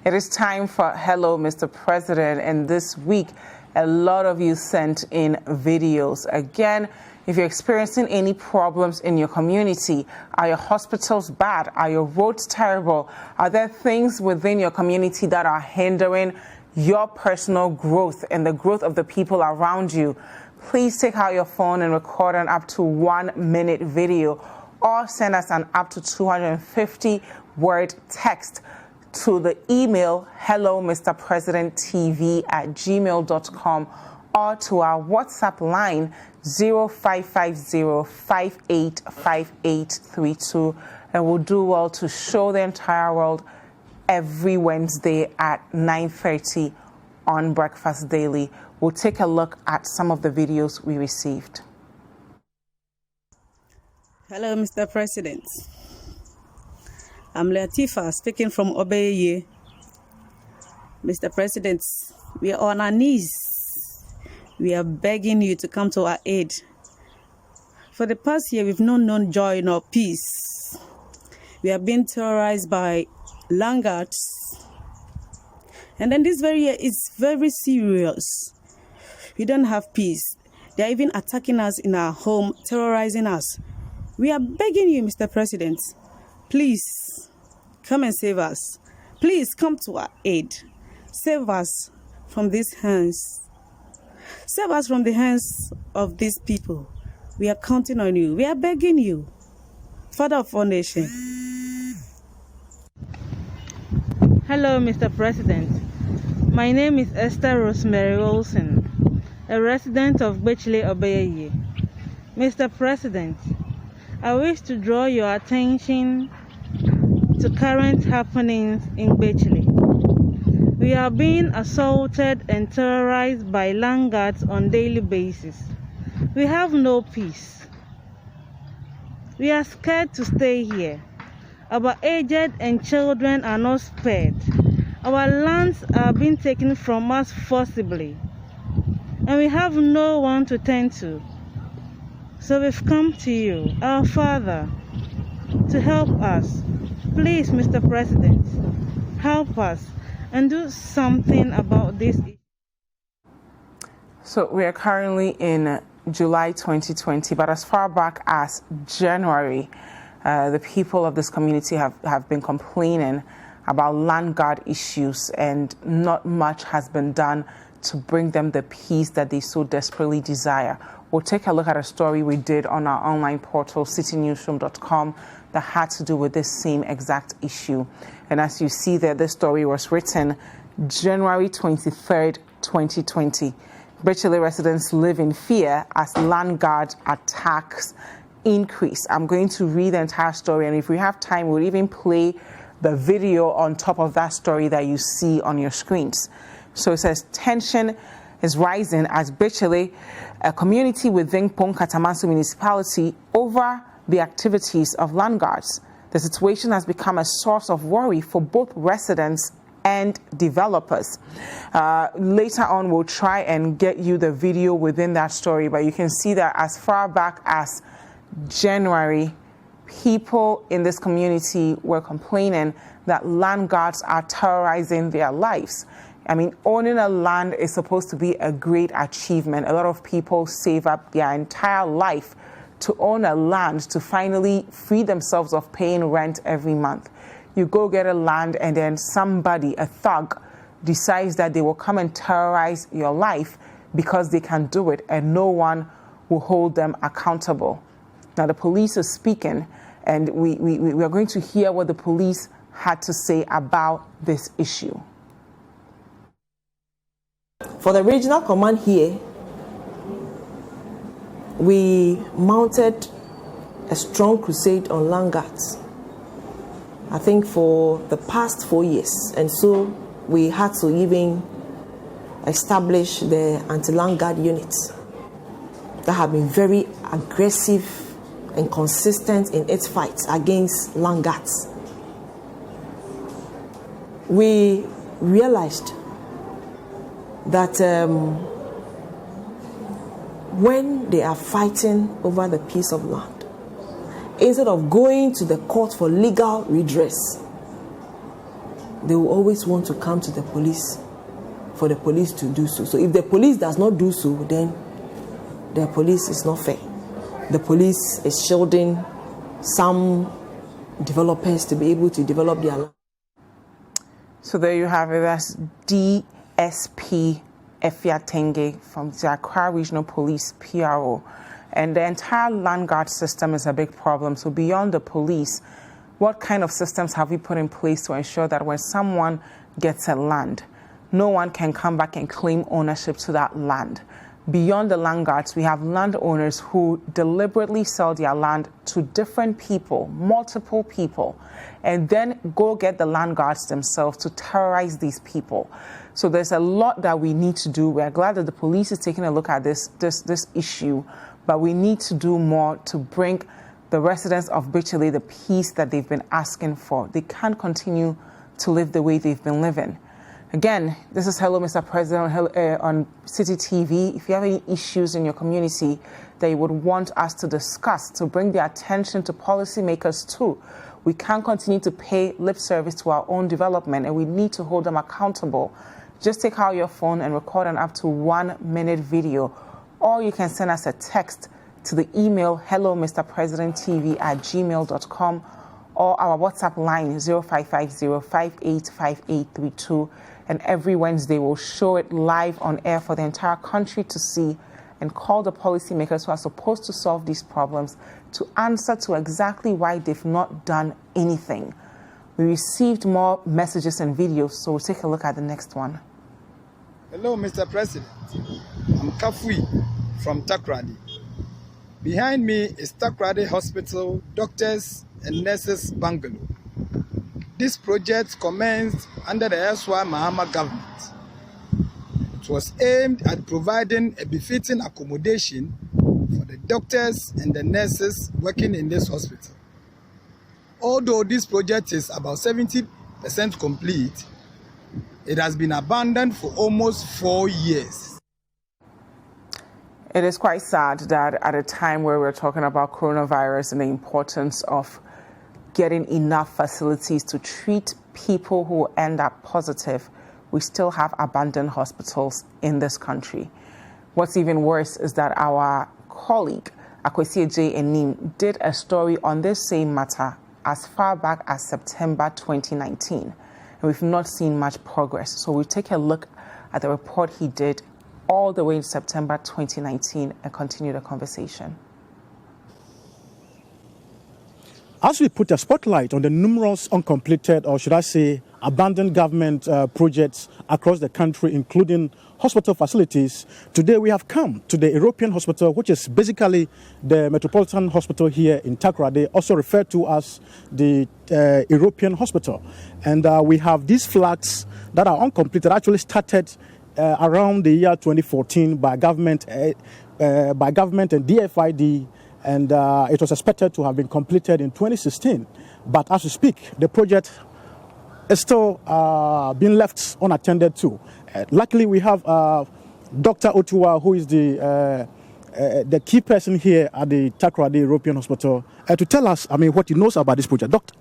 It is time for Hello, Mr. President, and this week, a lot of you sent in videos. Again, if you're experiencing any problems in your community, are your hospitals bad? Are your roads terrible? Are there things within your community that are hindering your personal growth and the growth of the people around you? Please take out your phone and record an up to 1 minute video, or send us an up to 250-word text to the email hellomrpresidenttv@gmail.com, or to our WhatsApp line 0550-585832, and we'll do well to show the entire world every Wednesday at 9:30 on Breakfast Daily. We'll take a look at some of the videos we received. Hello, Mr. President. I'm Dziffa speaking from Obeye. Mr. President, we are on our knees. We are begging you to come to our aid. For the past year, we've not known joy nor peace. We have been terrorized by landlords. And then this very year is very serious. We don't have peace. They are even attacking us in our home, terrorizing us. We are begging you, Mr. President, please come and save us. Please come to our aid. Save us from these hands. Save us from the hands of these people. We are counting on you. We are begging you. Father of our nation. Hello, Mr. President. My name is Esther Rosemary Olsen, a resident of Gbetsile, Obeye. Mr. President, I wish to draw your attention to current happenings in Gbetsile. We are being assaulted and terrorized by landlords on a daily basis. We have no peace. We are scared to stay here. Our aged and children are not spared. Our lands are being taken from us forcibly, and we have no one to turn to. So we've come to you, our Father, to help us. Please, Mr. President, help us and do something about this issue. So we are currently in July 2020, but as far back as January, the people of this community have been complaining about land guard issues, and not much has been done to bring them the peace that they so desperately desire. We'll take a look at a story we did on our online portal, citinewsroom.com, that had to do with this same exact issue. And as you see there, this story was written January 23rd, 2020. Gbetsile residents live in fear as land guard attacks increase. I'm going to read the entire story, and if we have time, we'll even play the video on top of that story that you see on your screens. So it says, tension is rising as Gbetsile, a community within Katamanso municipality, over the activities of land guards. The situation has become a source of worry for both residents and developers. Later on, we'll try and get you the video within that story, but you can see that as far back as January, people in this community were complaining that land guards are terrorizing their lives. I mean, owning a land is supposed to be a great achievement. A lot of people save up their entire life to own a land to finally free themselves of paying rent every month. You go get a land, and then somebody, a thug, decides that they will come and terrorize your life because they can do it, and no one will hold them accountable. Now, the police are speaking, and we are going to hear what the police had to say about this issue. For the regional command here, we mounted a strong crusade on land guards, I think for the past 4 years. And so we had to even establish the anti-land guard units that have been very aggressive and consistent in its fights against land guards. We realized that when they are fighting over the piece of land, instead of going to the court for legal redress, they will always want to come to the police for the police to do so. So if the police does not do so, then the police is not fair. The police is shielding some developers to be able to develop their land. So there you have it. That's DSP Efia Tenge from the Accra Regional Police PRO. And the entire land guard system is a big problem. So beyond the police, what kind of systems have we put in place to ensure that when someone gets a land, no one can come back and claim ownership to that land? Beyond the land guards, we have landowners who deliberately sell their land to different people, multiple people, and then go get the land guards themselves to terrorize these people. So there's a lot that we need to do. We're glad that the police is taking a look at this issue, but we need to do more to bring the residents of Gbetsile the peace that they've been asking for. They can't continue to live the way they've been living. Again, this is Hello, Mr. President on Citi TV. If you have any issues in your community that you would want us to discuss, to bring the attention to policymakers too, we can't continue to pay lip service to our own development, and we need to hold them accountable. Just take out your phone and record an up to 1 minute video, or you can send us a text to the email hellomrpresidenttv@gmail.com or our WhatsApp line 0550585832. And every Wednesday we'll show it live on air for the entire country to see, and call the policymakers who are supposed to solve these problems to answer to exactly why they've not done anything. We received more messages and videos, so we'll take a look at the next one. Hello, Mr. President. I'm Kafui from Takrady. Behind me is Stockhardt Hospital Doctors and Nurses Bungalow. This project commenced under the SY Mahama government. It was aimed at providing a befitting accommodation for the doctors and the nurses working in this hospital. Although this project is about 70% complete, it has been abandoned for almost 4 years. It is quite sad that at a time where we're talking about coronavirus and the importance of getting enough facilities to treat people who end up positive, we still have abandoned hospitals in this country. What's even worse is that our colleague, Gbetsile J. Enim, did a story on this same matter as far back as September 2019. And we've not seen much progress. So we'll take a look at the report he did all the way in September 2019 and continue the conversation. As we put a spotlight on the numerous uncompleted, or should I say, abandoned government projects across the country, including hospital facilities, today we have come to the European Hospital, which is basically the Metropolitan Hospital here in Takrady, also referred to as the European Hospital. And we have these flags that are uncompleted, actually started around the year 2014 by government and DFID. And it was expected to have been completed in 2016. But as we speak, the project is still being left unattended to. Luckily, we have Dr. Otuwa, who is the key person here at the Takrady European Hospital, to tell us, what he knows about this project. Doctor,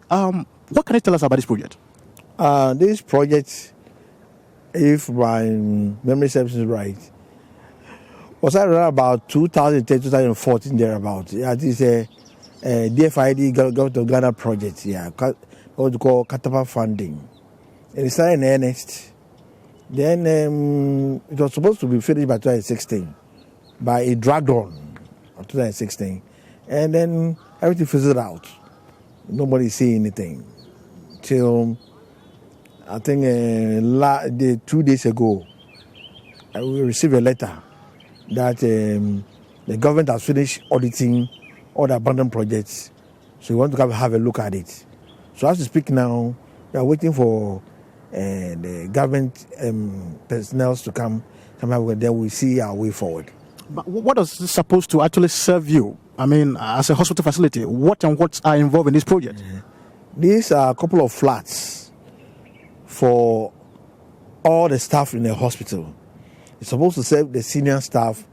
what can you tell us about this project? This project, if my memory serves me right, was around about 2010, 2014, thereabout. Yeah, this is a DFID Government of Ghana project, what we call Katapa funding. And it started in earnest. Then it was supposed to be finished by 2016, but it dragged on 2016. And then everything fizzled out. Nobody see anything. Till, I think 2 days ago, we received a letter that the government has finished auditing all the abandoned projects. So we want to come have a look at it. So as we speak now, we are waiting for the government personnel to come and then we see our way forward. But what is this supposed to actually serve you? As a hospital facility, what are involved in this project? These are a couple of flats for all the staff in the hospital. It's supposed to serve the senior staff,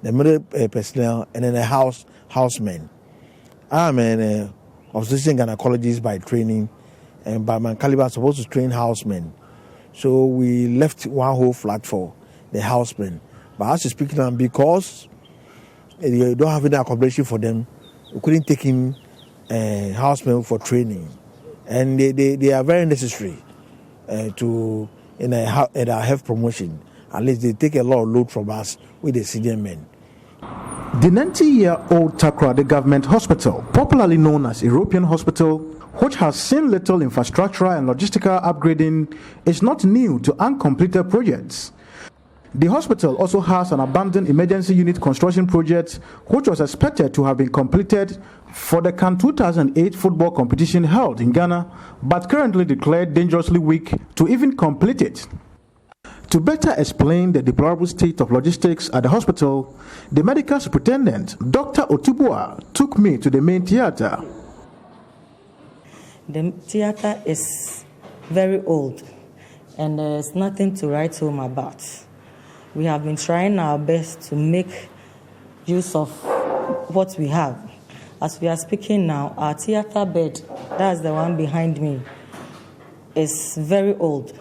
the middle personnel, and then the housemen. I'm an obstetrician gynecologist by training, and by my caliber, I'm supposed to train housemen. So we left one whole flat for the housemen. But as you speak now, because you don't have any accommodation for them, we couldn't take in housemen for training. And they are very necessary in our health promotion. At least they take a lot of load from us with the senior men. The 90-year-old Takoradi Government Hospital, popularly known as European Hospital, which has seen little infrastructural and logistical upgrading, is not new to uncompleted projects. The hospital also has an abandoned emergency unit construction project, which was expected to have been completed for the CAN 2008 football competition held in Ghana, but currently declared dangerously weak to even complete it. To better explain the deplorable state of logistics at the hospital, the medical superintendent, Dr. Otubua, took me to the main theater. The theater is very old, and there's nothing to write home about. We have been trying our best to make use of what we have. As we are speaking now, our theater bed, that's the one behind me, is very old.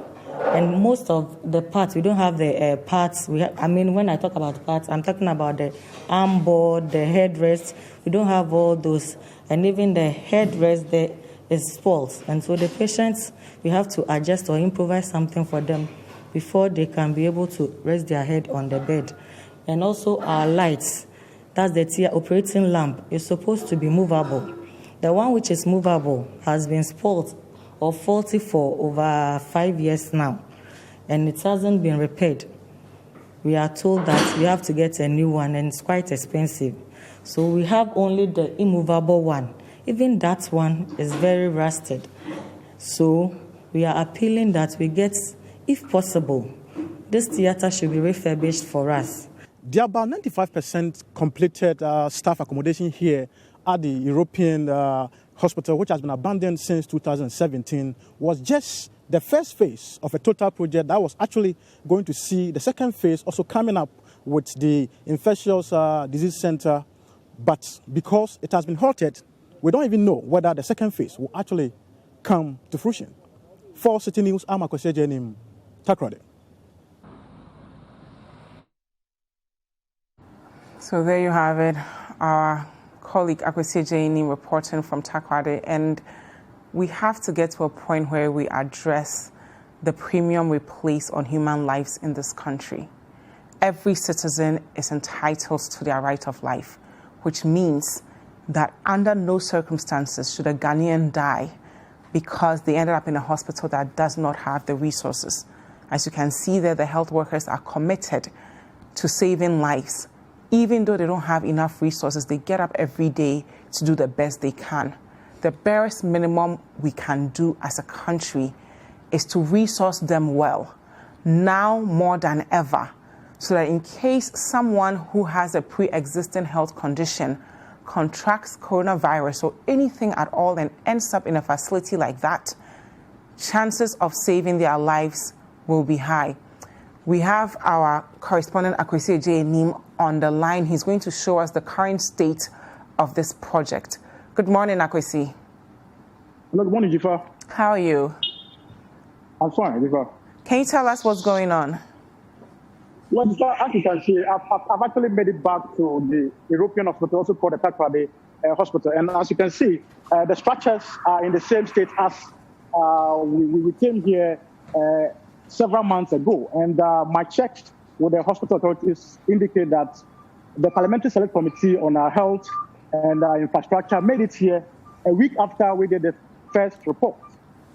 And most of the parts, we don't have the parts. When I talk about parts, I'm talking about the arm board, the headrest. We don't have all those. And even the headrest there is spoiled. And so the patients, we have to adjust or improvise something for them before they can be able to rest their head on the bed. And also our lights, that's the operating lamp, is supposed to be movable. The one which is movable has been spoiled or faulty for over 5 years now, and it hasn't been repaired. We are told that we have to get a new one, and it's quite expensive. So we have only the immovable one. Even that one is very rusted. So we are appealing that we get, if possible, this theater should be refurbished for us. There are about 95% completed staff accommodation here at the European Hospital, which has been abandoned since 2017, was just the first phase of a total project that was actually going to see the second phase also coming up with the infectious disease center. But because it has been halted, we don't even know whether the second phase will actually come to fruition. For Citi News, I'm Akwesi Jenim, Takoradi. So there you have it. Our colleague Akwesi Jenim reporting from Takoradi, and we have to get to a point where we address the premium we place on human lives in this country. Every citizen is entitled to their right of life, which means that under no circumstances should a Ghanaian die because they ended up in a hospital that does not have the resources. As you can see there, the health workers are committed to saving lives. Even though they don't have enough resources, they get up every day to do the best they can. The barest minimum we can do as a country is to resource them well, now more than ever, so that in case someone who has a pre-existing health condition contracts coronavirus or anything at all and ends up in a facility like that, chances of saving their lives will be high. We have our correspondent Akwesi Jenim on the line. He's going to show us the current state of this project. Good morning, Akwesi. Hello, good morning, Dziffa. How are you? I'm fine, Dziffa. Can you tell us what's going on? Well, Dziffa, as you can see, I've actually made it back to the European hospital, also called the Takoradi Hospital. And as you can see, the structures are in the same state as we came here several months ago. And my checks with the hospital authorities indicate that the Parliamentary Select Committee on our health and infrastructure made it here a week after we did the first report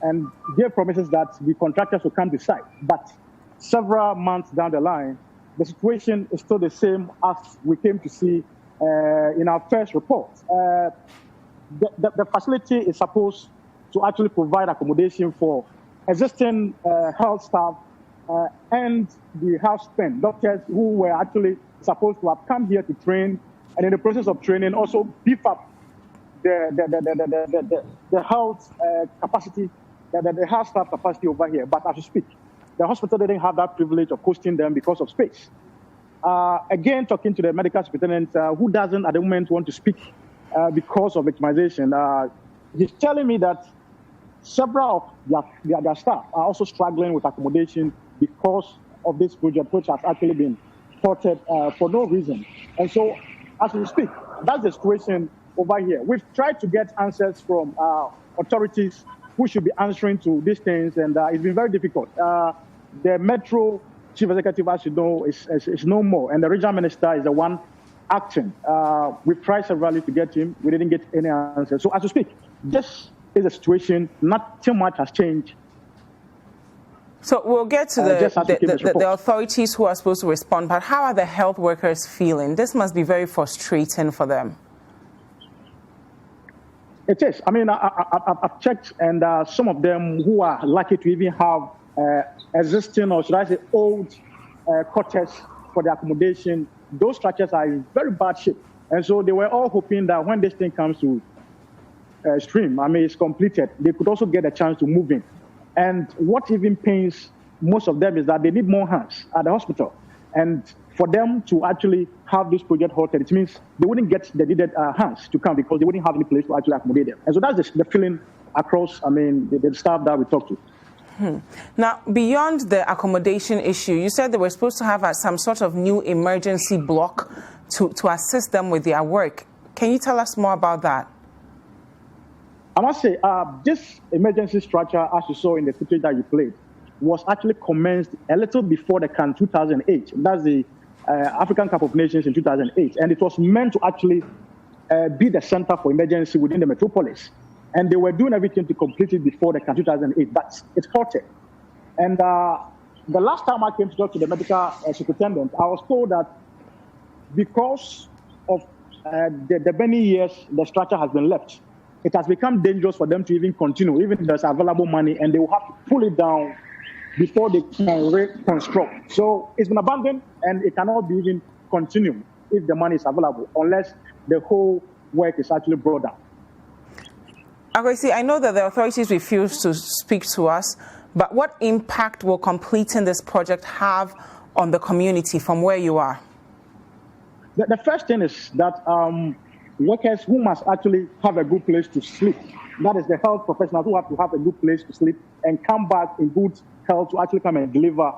and gave promises that the contractors will come to site. But several months down the line, the situation is still the same as we came to see in our first report. The facility is supposed to actually provide accommodation for existing health staff and the housemen, doctors who were actually supposed to have come here to train, and in the process of training also beef up the health capacity, the health staff capacity over here. But as we speak, the hospital didn't have that privilege of hosting them because of space. Again, talking to the medical superintendent, who doesn't at the moment want to speak because of victimization, he's telling me that several of their staff are also struggling with accommodation because of this project, which has actually been halted for no reason. And so, as we speak, that's the situation over here. We've tried to get answers from authorities who should be answering to these things, and it's been very difficult. The Metro Chief Executive, as you know, is no more, and the regional minister is the one acting. We've tried severally to get him. We didn't get any answer. So as we speak, this is a situation. Not too much has changed. So we'll get to the authorities who are supposed to respond, but how are the health workers feeling? This must be very frustrating for them. It is. I mean, I've checked, and some of them who are lucky to even have existing, or should I say, old quarters for the accommodation, those structures are in very bad shape. And so they were all hoping that when this thing comes to stream, I mean, it's completed, they could also get a chance to move in. And what even pains most of them is that they need more hands at the hospital. And for them to actually have this project halted, it means they wouldn't get the needed hands to come because they wouldn't have any place to actually accommodate them. And so that's the feeling across, I mean, the staff that we talked to. Now, beyond the accommodation issue, you said they were supposed to have some sort of new emergency block to assist them with their work. Can you tell us more about that? I must say, this emergency structure, as you saw in the footage that you played, was actually commenced a little before the CAN 2008. That's the African Cup of Nations in 2008. And it was meant to actually be the center for emergency within the metropolis. And they were doing everything to complete it before the CAN 2008, but it's halted. And the last time I came to talk to the medical superintendent, I was told that because of the many years the structure has been left, it has become dangerous for them to even continue, even if there's available money, and they will have to pull it down before they can reconstruct. So it's been abandoned, and it cannot be even continued if the money is available, unless the whole work is actually brought down. Okay, I know that the authorities refuse to speak to us, but what impact will completing this project have on the community from where you are? The first thing is that workers who must actually have a good place to sleep, that is the health professionals who have to have a good place to sleep and come back in good health to actually come and deliver,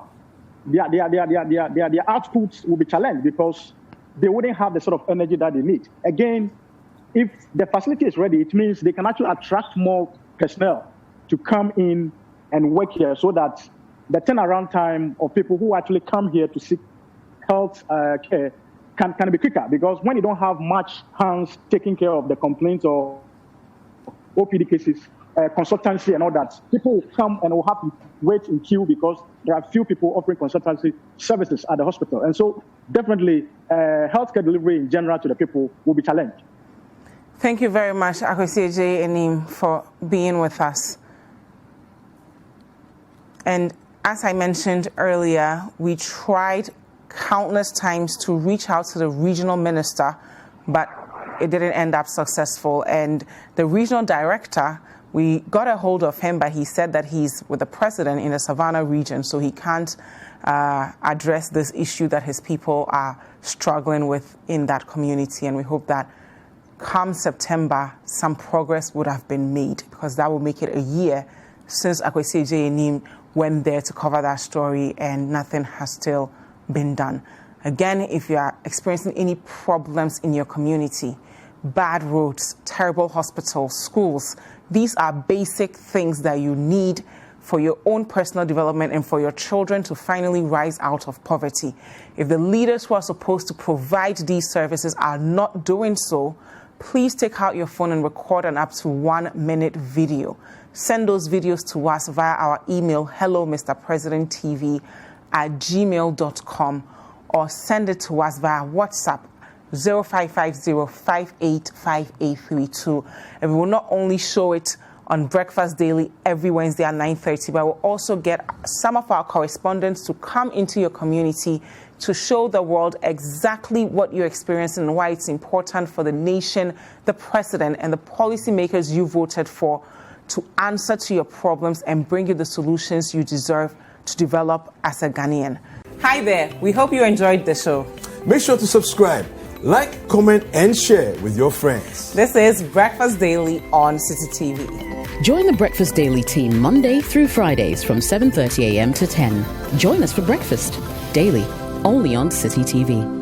their outputs will be challenged because they wouldn't have the sort of energy that they need. Again, if the facility is ready, it means they can actually attract more personnel to come in and work here so that the turnaround time of people who actually come here to seek health care can be quicker. Because when you don't have much hands taking care of the complaints or OPD cases, consultancy and all that, people will come and will have to wait in queue because there are few people offering consultancy services at the hospital. And so definitely healthcare delivery in general to the people will be challenged. Thank you very much, Akwesieje Enim, for being with us. And as I mentioned earlier, we tried countless times to reach out to the regional minister, but it didn't end up successful. And the regional director, we got a hold of him, but he said that he's with the president in the Savannah region, so he can't address this issue that his people are struggling with in that community. And we hope that come September, some progress would have been made, because that will make it a year since Akwesieje Enim went there to cover that story, and nothing has still been done. Again, if you are experiencing any problems in your community, bad roads, terrible hospitals, schools, these are basic things that you need for your own personal development and for your children to finally rise out of poverty. If the leaders who are supposed to provide these services are not doing so, please take out your phone and record an up to 1 minute video. Send those videos to us via our email, hellomrpresidenttv@gmail.com, or send it to us via WhatsApp, 0550-585832. And we will not only show it on Breakfast Daily every Wednesday at 9:30, but we'll also get some of our correspondents to come into your community to show the world exactly what you're experiencing and why it's important for the nation, the president, and the policymakers you voted for to answer to your problems and bring you the solutions you deserve to develop as a Ghanaian. Hi there. We hope you enjoyed the show. Make sure to subscribe Like, comment, and share with your friends. This is Breakfast Daily on Citi TV. Join the Breakfast Daily team Monday through Fridays from 7:30 a.m. to 10. Join us for breakfast daily, only on Citi TV.